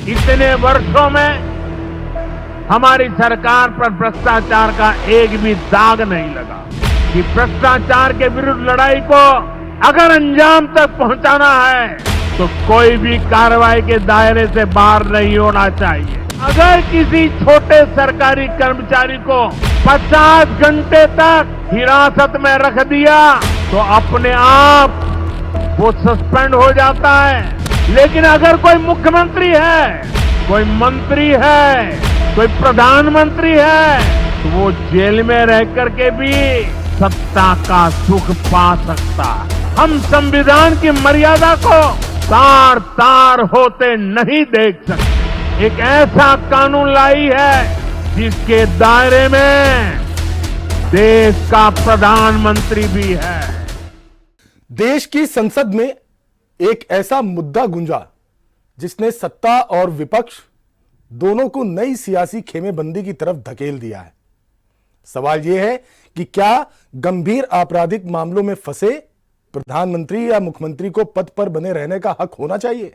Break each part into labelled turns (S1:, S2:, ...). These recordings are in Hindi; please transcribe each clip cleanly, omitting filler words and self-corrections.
S1: इतने वर्षों में हमारी सरकार पर भ्रष्टाचार का एक भी दाग नहीं लगा कि भ्रष्टाचार के विरुद्ध लड़ाई को अगर अंजाम तक पहुंचाना है तो कोई भी कार्रवाई के दायरे से बाहर नहीं होना चाहिए। अगर किसी छोटे सरकारी कर्मचारी को 50 घंटे तक हिरासत में रख दिया तो अपने आप वो सस्पेंड हो जाता है। लेकिन अगर कोई मुख्यमंत्री है, कोई मंत्री है, कोई प्रधानमंत्री है तो वो जेल में रह करके भी सत्ता का सुख पा सकता है। हम संविधान की मर्यादा को तार तार होते नहीं देख सकते। एक ऐसा कानून लाई है जिसके दायरे में देश का प्रधानमंत्री भी है।
S2: देश की संसद में एक ऐसा मुद्दा गुंजा जिसने सत्ता और विपक्ष दोनों को नई सियासी खेमेबंदी की तरफ धकेल दिया है। सवाल यह है कि क्या गंभीर आपराधिक मामलों में फंसे प्रधानमंत्री या मुख्यमंत्री को पद पर बने रहने का हक होना चाहिए?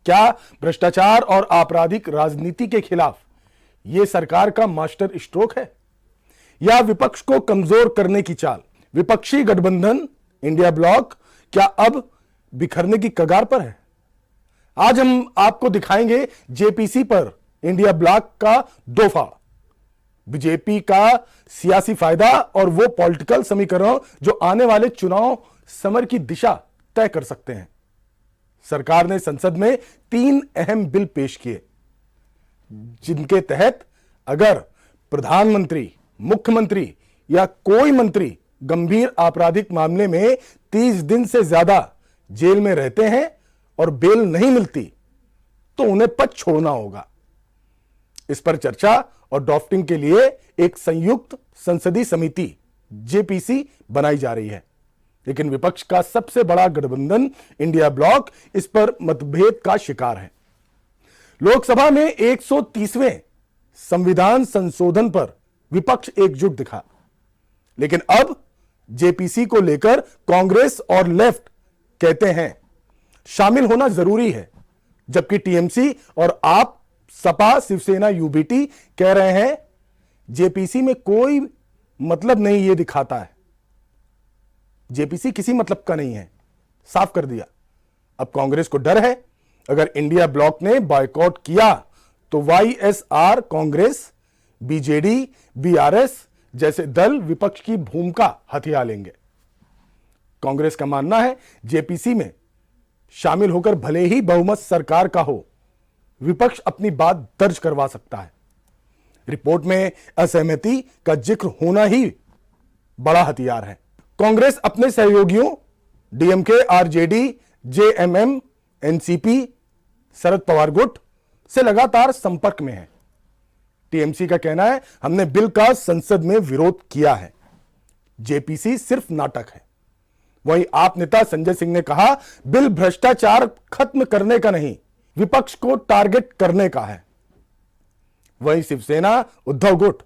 S2: क्या भ्रष्टाचार और आपराधिक राजनीति के खिलाफ यह सरकार का मास्टर स्ट्रोक है या विपक्ष को कमजोर करने की चाल? विपक्षी गठबंधन इंडिया ब्लॉक क्या अब बिखरने की कगार पर है? आज हम आपको दिखाएंगे जेपीसी पर इंडिया ब्लॉक का दोफा, बीजेपी का सियासी फायदा और वो पॉलिटिकल समीकरण जो आने वाले चुनाव समर की दिशा तय कर सकते हैं। सरकार ने संसद में 3 अहम बिल पेश किए जिनके तहत अगर प्रधानमंत्री, मुख्यमंत्री या कोई मंत्री गंभीर आपराधिक मामले में 30 दिन से ज्यादा जेल में रहते हैं और बेल नहीं मिलती तो उन्हें पद छोड़ना होगा। इस पर चर्चा और ड्राफ्टिंग के लिए एक संयुक्त संसदीय समिति जेपीसी बनाई जा रही है, लेकिन विपक्ष का सबसे बड़ा गठबंधन इंडिया ब्लॉक इस पर मतभेद का शिकार है। लोकसभा में 130वें संविधान संशोधन पर विपक्ष एकजुट दिखा, लेकिन अब जेपीसी को लेकर कांग्रेस और लेफ्ट कहते हैं शामिल होना जरूरी है, जबकि टीएमसी और आप, सपा, शिवसेना, यूबीटी कह रहे हैं जेपीसी में कोई मतलब नहीं। यह दिखाता है जेपीसी किसी मतलब का नहीं है, साफ कर दिया। अब कांग्रेस को डर है अगर इंडिया ब्लॉक ने बॉयकॉट किया तो वाईएसआर कांग्रेस, बीजेडी, बीआरएस जैसे दल विपक्ष की भूमिका हथिया लेंगे। कांग्रेस का मानना है जेपीसी में शामिल होकर भले ही बहुमत सरकार का हो, विपक्ष अपनी बात दर्ज करवा सकता है। रिपोर्ट में असहमति का जिक्र होना ही बड़ा हथियार है। कांग्रेस अपने सहयोगियों DMK, RJD, JMM, NCP, Sharad Pawar गुट से लगातार संपर्क में है। टीएमसी का कहना है हमने बिल का संसद में विरोध किया है, जेपीसी सिर्फ नाटक है। वहीं आप नेता संजय सिंह ने कहा बिल भ्रष्टाचार खत्म करने का नहीं, विपक्ष को टारगेट करने का है। वहीं शिवसेना, उद्धव गुट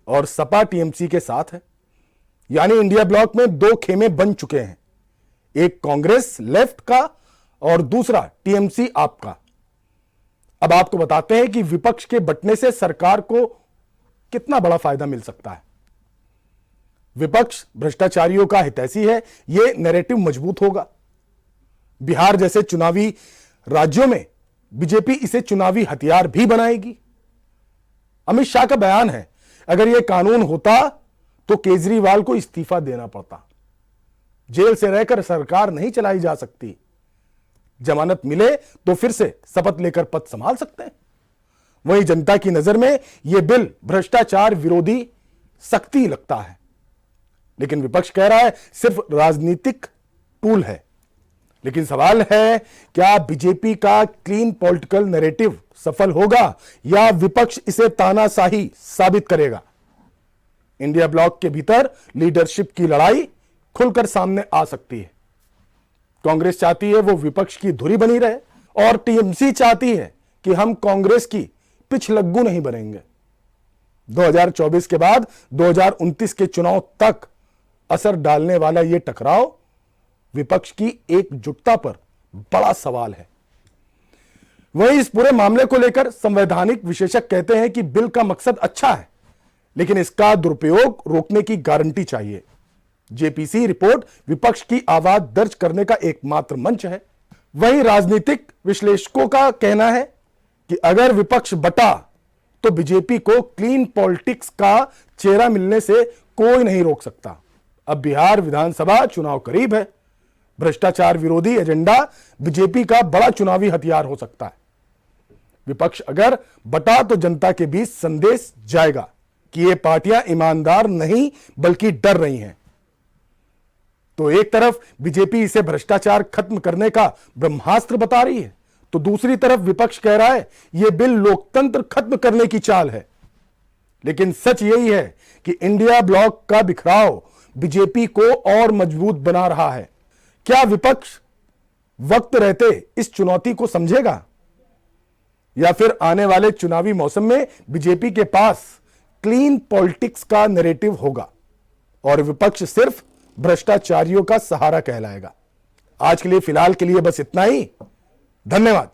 S2: और सपा टीएमसी के साथ है, यानी इंडिया ब्लॉक में 2 खेमे बन चुके हैं, एक कांग्रेस लेफ्ट का और दूसरा टीएमसी आप का। अब आपको बताते हैं कि विपक्ष के बंटने से सरकार को कितना बड़ा फायदा मिल सकता है। विपक्ष भ्रष्टाचारियों का हितैषी है, यह नैरेटिव मजबूत होगा। बिहार जैसे चुनावी राज्यों में बीजेपी इसे चुनावी हथियार भी बनाएगी। अमित शाह का बयान है अगर यह कानून होता तो केजरीवाल को इस्तीफा देना पड़ता। जेल से रहकर सरकार नहीं चलाई जा सकती, जमानत मिले तो फिर से शपथ लेकर पद संभाल सकते हैं। वहीं जनता की नजर में यह बिल भ्रष्टाचार विरोधी सख्ती लगता है, लेकिन विपक्ष कह रहा है सिर्फ राजनीतिक टूल है। लेकिन सवाल है क्या बीजेपी का क्लीन पॉलिटिकल नैरेटिव सफल होगा या विपक्ष इसे तानाशाही साबित करेगा? इंडिया ब्लॉक के भीतर लीडरशिप की लड़ाई खुलकर सामने आ सकती है। कांग्रेस चाहती है वो विपक्ष की धुरी बनी रहे और टीएमसी चाहती है कि हम कांग्रेस की पिछलग्गू नहीं बनेंगे। 2024 के बाद 2029 के चुनाव तक असर डालने वाला यह टकराव विपक्ष की एकजुटता पर बड़ा सवाल है। वहीं इस पूरे मामले को लेकर संवैधानिक विशेषज्ञ कहते हैं कि बिल का मकसद अच्छा है, लेकिन इसका दुरुपयोग रोकने की गारंटी चाहिए। जेपीसी रिपोर्ट विपक्ष की आवाज दर्ज करने का एकमात्र मंच है। वहीं राजनीतिक विश्लेषकों का कहना है कि अगर विपक्ष बटा तो बीजेपी को क्लीन पॉलिटिक्स का चेहरा मिलने से कोई नहीं रोक सकता। अब बिहार विधानसभा चुनाव करीब है। भ्रष्टाचार विरोधी एजेंडा बीजेपी का बड़ा चुनावी हथियार हो सकता है। विपक्ष अगर बटा तो जनता के बीच संदेश जाएगा कि ये पार्टियां ईमानदार नहीं बल्कि डर रही हैं। तो एक तरफ बीजेपी इसे भ्रष्टाचार खत्म करने का ब्रह्मास्त्र बता रही है, तो दूसरी तरफ विपक्ष कह रहा है यह बिल लोकतंत्र खत्म करने की चाल है। लेकिन सच यही है कि इंडिया ब्लॉक का बिखराव बीजेपी को और मजबूत बना रहा है। क्या विपक्ष वक्त रहते इस चुनौती को समझेगा, या फिर आने वाले चुनावी मौसम में बीजेपी के पास क्लीन पॉलिटिक्स का नैरेटिव होगा और विपक्ष सिर्फ भ्रष्टाचारियों का सहारा कहलाएगा? आज के लिए फिलहाल के लिए बस इतना ही। धन्यवाद।